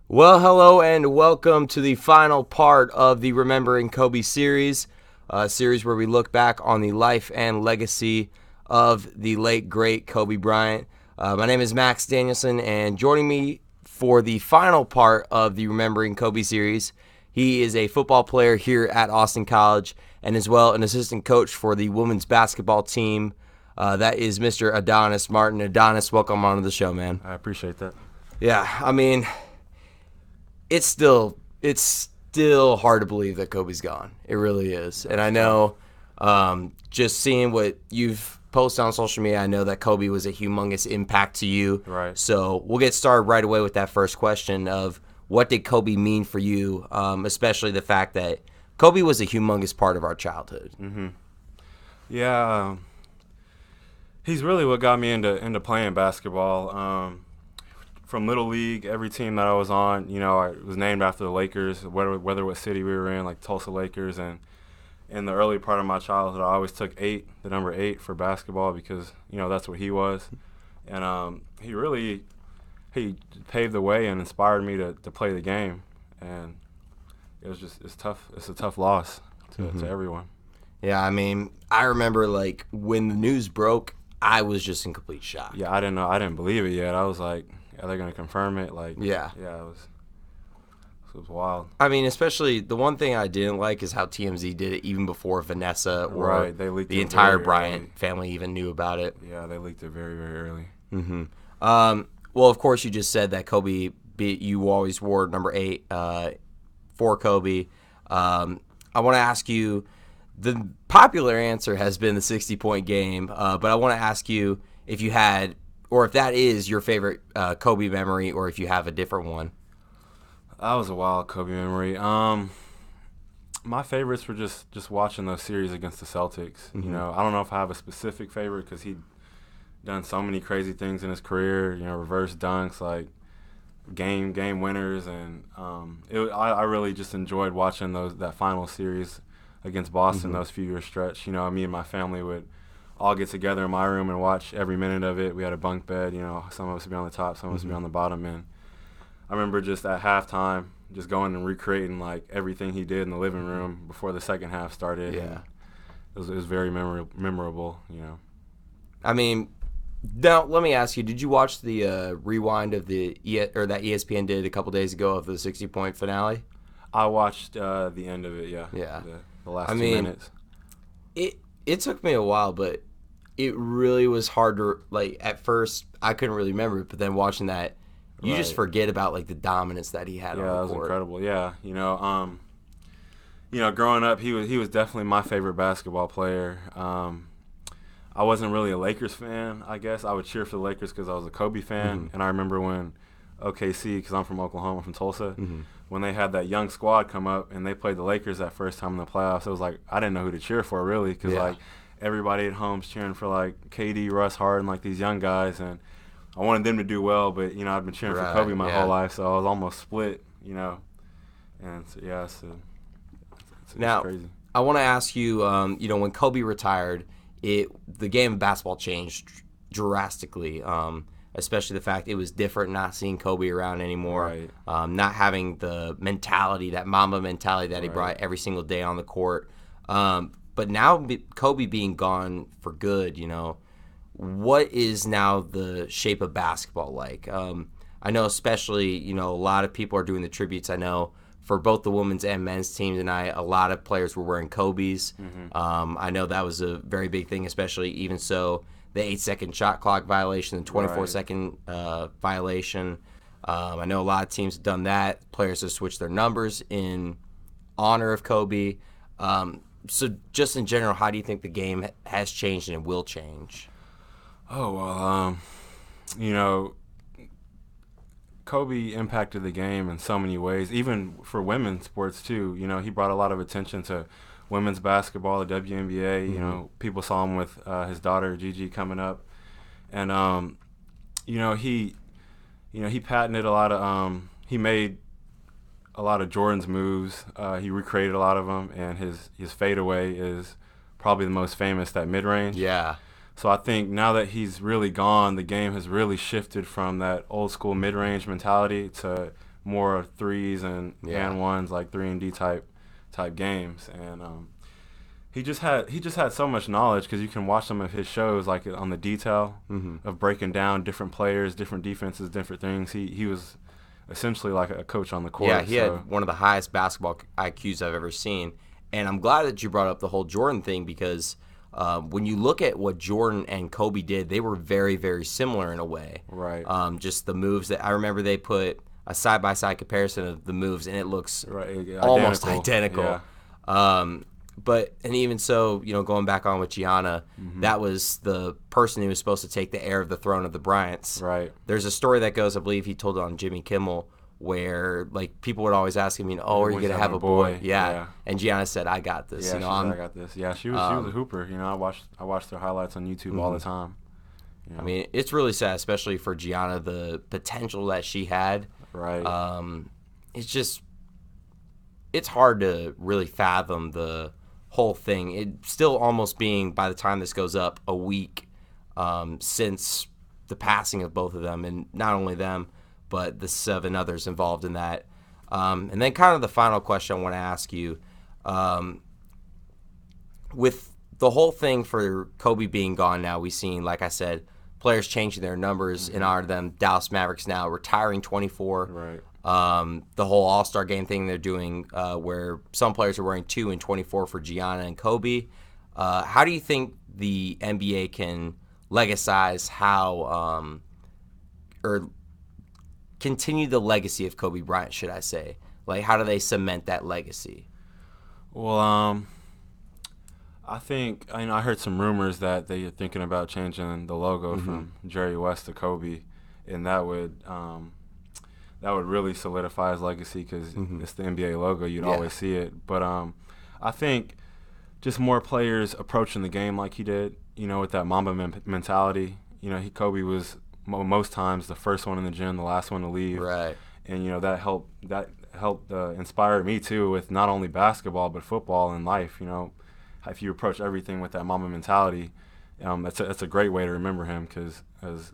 Well, hello and welcome to the final part of the Remembering Kobe series, a series where we look back on the life and legacy of the late, great Kobe Bryant. My name is Max Danielsen, and joining me for the final part of the Remembering Kobe series, he is a football player here at Austin College and as well an assistant coach for the women's basketball team. That is Mr. Adonis Martin. Adonis, welcome onto the show, man. I appreciate that. Yeah, I mean, it's still hard to believe that Kobe's gone. It really is. And I know just seeing what you've posted on social media, I know that Kobe was a humongous impact to you. Right. So we'll get started right away with that first question of what did Kobe mean for you, especially the fact that Kobe was a humongous part of our childhood. Yeah, he's really what got me into playing basketball. From Little League, every team that I was on, I was named after the Lakers, whether what city we were in, like Tulsa Lakers. And in the early part of my childhood, I always took the number 8 for basketball because, that's what he was. And he paved the way and inspired me to play the game. And it's tough. It's a tough loss to everyone. Yeah, I mean, I remember like when the news broke, I was just in complete shock. Yeah, I didn't know. I didn't believe it yet. I was like, are they going to confirm it? Like, Yeah. It was wild. I mean, especially the one thing I didn't like is how TMZ did it even before Vanessa or Right, they leaked the it entire very Bryant early. family even knew about it. Yeah, they leaked it very, very early. Well, of course, you just said that Kobe, you always wore number 8 for Kobe. I want to ask you, the popular answer has been the 60-point game, but I want to ask you if you had, or if that is your favorite Kobe memory, or if you have a different one. That was a wild Kobe memory. My favorites were just watching those series against the Celtics. I don't know if I have a specific favorite because he'd done so many crazy things in his career. Reverse dunks, like game winners, and I really just enjoyed watching that final series against Boston. Those few years stretch. Me and my family would all get together in my room and watch every minute of it. We had a bunk bed. Some of us would be on the top, some of us would be on the bottom, and I remember just at halftime, just going and recreating like everything he did in the living room before the second half started. Yeah. It was very memorable. I mean, now let me ask you: did you watch the rewind of that ESPN did a couple days ago of the 60-point finale? I watched the end of it. Yeah. Yeah. The last I 2 mean, minutes. It took me a while, but it really was hard to like. At first, I couldn't really remember it, but then watching that, you just Right. forget about like the dominance that he had Yeah, on that the was court. incredible. Yeah, growing up, he was definitely my favorite basketball player. I wasn't really a Lakers fan, I guess. I would cheer for the Lakers because I was a Kobe fan. And I remember when OKC, because I'm from Oklahoma, from Tulsa, when they had that young squad come up and they played the Lakers that first time in the playoffs, it was like I didn't know who to cheer for really because Yeah. like everybody at home's cheering for like KD, Russ, Harden, like these young guys, and I wanted them to do well, but I've been cheering Right, for Kobe my yeah. whole life, so I was almost split, and so, yeah, it's Now, crazy. I want to ask you, when Kobe retired, the game of basketball changed drastically. Especially the fact it was different not seeing Kobe around anymore, Right. not having the mentality, that Mamba mentality that he Right. brought every single day on the court. But now Kobe being gone for good, what is now the shape of basketball like? I know especially, a lot of people are doing the tributes. I know for both the women's and men's teams, and a lot of players were wearing Kobe's. I know that was a very big thing, especially even so, the 8-second shot clock violation, the 24-second violation. I know a lot of teams have done that. Players have switched their numbers in honor of Kobe. So just in general, how do you think the game has changed and it will change? Oh, well, Kobe impacted the game in so many ways, even for women's sports too. He brought a lot of attention to women's basketball, the WNBA. People saw him with his daughter Gigi coming up, and he patented a lot of he made a lot of Jordan's moves. He recreated a lot of them, and his fadeaway is probably the most famous, that mid range. Yeah. So I think now that he's really gone, the game has really shifted from that old school mid-range mentality to more threes and ones, like 3-and-D type games. And he just had so much knowledge, because you can watch some of his shows, like on the detail of breaking down different players, different defenses, different things. He was essentially like a coach on the court. Yeah, he had one of the highest basketball IQs I've ever seen. And I'm glad that you brought up the whole Jordan thing, because when you look at what Jordan and Kobe did, they were very, very similar in a way. Right. Just the moves that I remember, they put a side-by-side comparison of the moves, and it looks right. almost identical. Yeah. And even so, going back on with Gianna, that was the person who was supposed to take the heir of the throne of the Bryants. Right. There's a story that goes, I believe he told it on Jimmy Kimmel, where like people would always ask him, are you gonna have a boy? Yeah. And Gianna said, "I got this." Yeah, I got this. Yeah, she was a hooper. I watched their highlights on YouTube all the time. I mean, it's really sad, especially for Gianna, the potential that she had. Right. It's hard to really fathom the whole thing. It's still almost being, by the time this goes up, a week since the passing of both of them, and not only them, but the 7 others involved in that. And then kind of the final question I want to ask you, with the whole thing for Kobe being gone now, we've seen, like I said, players changing their numbers in honor of them. Dallas Mavericks now retiring 24. Right. The whole All-Star game thing they're doing, where some players are wearing 2 and 24 for Gianna and Kobe. How do you think the NBA can legitimize or continue the legacy of Kobe Bryant, should I say? Like, how do they cement that legacy? Well, I think I heard some rumors that they're thinking about changing the logo from Jerry West to Kobe, and that would really solidify his legacy, because it's the NBA logo. You'd always see it. But I think just more players approaching the game like he did, with that Mamba mentality. Kobe was most times the first one in the gym, the last one to leave. Right. And that helped inspire me too, with not only basketball but football and life. If you approach everything with that Mamba mentality, that's a great way to remember him, because that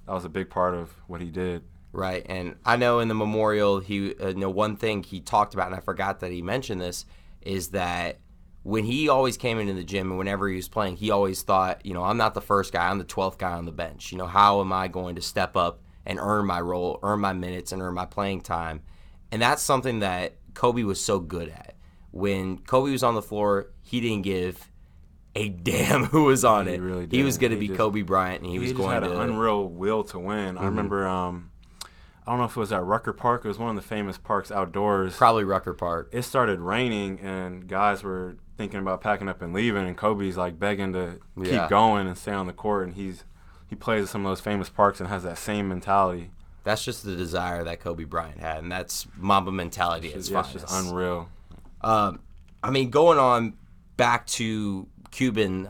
was a big part of what he did. Right. And I know in the memorial, he one thing he talked about, and I forgot that he mentioned this, is that when he always came into the gym and whenever he was playing, he always thought, I'm not the first guy, I'm the 12th guy on the bench. How am I going to step up and earn my role, earn my minutes, and earn my playing time? And that's something that Kobe was so good at. When Kobe was on the floor, he didn't give a damn who was on it. Really did. He was going to be Kobe Bryant, and he was going to. He had an unreal will to win. I remember, I don't know if it was at Rucker Park. It was one of the famous parks outdoors. Probably Rucker Park. It started raining, and guys were thinking about packing up and leaving, and Kobe's like begging to keep going and stay on the court, and he plays at some of those famous parks and has that same mentality. That's just the desire that Kobe Bryant had, and that's Mamba mentality at its finest. It's just unreal. Going on back to Cuban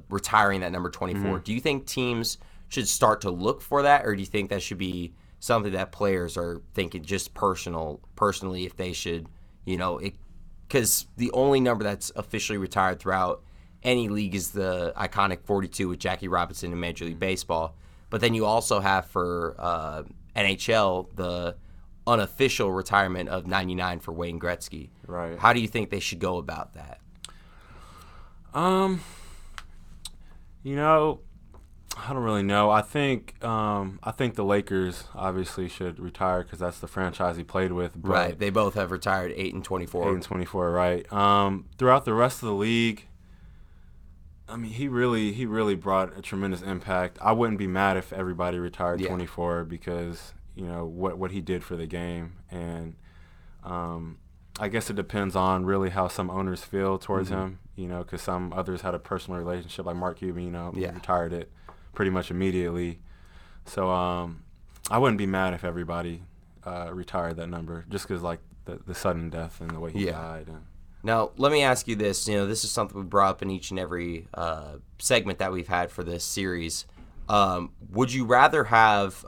retiring that number 24, do you think teams should start to look for that, or do you think that should be something that players are thinking just personally if they should, because the only number that's officially retired throughout any league is the iconic 42 with Jackie Robinson in Major League Baseball. But then you also have for NHL the unofficial retirement of 99 for Wayne Gretzky. Right. How do you think they should go about that? I don't really know. I think the Lakers obviously should retire, because that's the franchise he played with. But right. They both have retired 8 and 24. 8 and 24, right. Throughout the rest of the league, he really brought a tremendous impact. I wouldn't be mad if everybody retired 24, because what he did for the game. And I guess it depends on really how some owners feel towards him, because some others had a personal relationship, like Mark Cuban, retired it pretty much immediately. So I wouldn't be mad if everybody retired that number, just because like the sudden death and the way he died. Now, let me ask you this. This is something we brought up in each and every segment that we've had for this series. Would you rather have,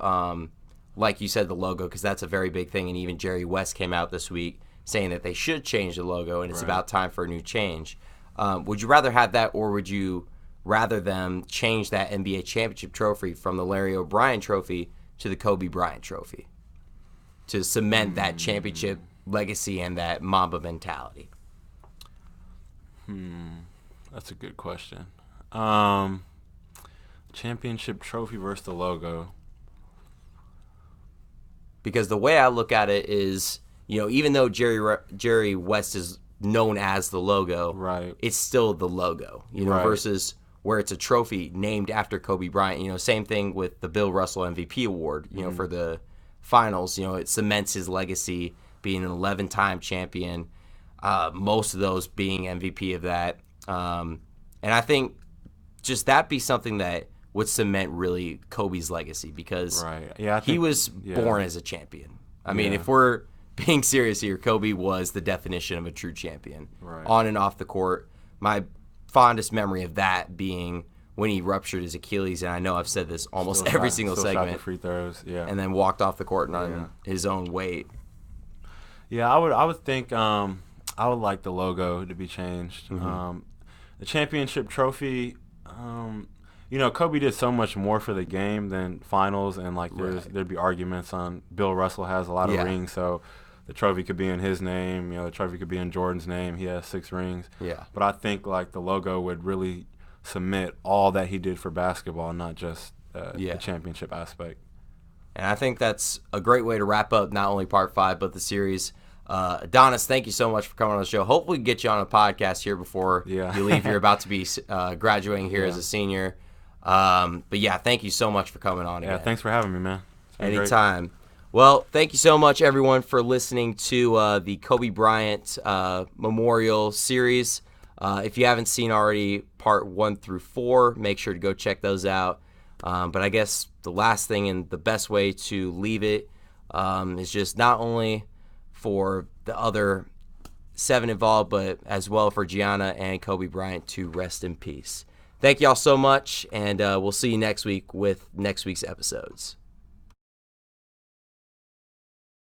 like you said, the logo, because that's a very big thing, and even Jerry West came out this week saying that they should change the logo, and it's about time for a new change. Would you rather have that, or would you rather them change that NBA championship trophy from the Larry O'Brien trophy to the Kobe Bryant trophy to cement that championship legacy and that Mamba mentality? That's a good question. Championship trophy versus the logo. Because the way I look at it is, even though Jerry West is known as the logo, right, it's still the logo, right, versus where it's a trophy named after Kobe Bryant. Same thing with the Bill Russell MVP award, for the finals. It cements his legacy being an 11-time champion, most of those being MVP of that. And I think just that be something that would cement really Kobe's legacy, because he was born as a champion. I mean, if we're being serious here, Kobe was the definition of a true champion, on and off the court. My fondest memory of that being when he ruptured his Achilles, and I know I've said this almost every single segment. Shot the free throws, and then walked off the court on his own weight. Yeah, I would think I would like the logo to be changed. The championship trophy. Kobe did so much more for the game than finals, and there'd be arguments on Bill Russell has a lot of rings, so the trophy could be in his name. The trophy could be in Jordan's name. He has 6 rings. Yeah. But I think the logo would really cement all that he did for basketball, not just the championship aspect. And I think that's a great way to wrap up not only Part 5 but the series. Adonis, thank you so much for coming on the show. Hopefully we can get you on a podcast here before you leave. You're about to be graduating here as a senior. But yeah, thank you so much for coming on again. Yeah, thanks for having me, man. Anytime. Great. Well, thank you so much, everyone, for listening to the Kobe Bryant Memorial Series. If you haven't seen already Part 1 through 4, make sure to go check those out. But I guess the last thing and the best way to leave it is just not only for the other 7 involved, but as well for Gianna and Kobe Bryant to rest in peace. Thank y'all so much, and we'll see you next week with next week's episodes.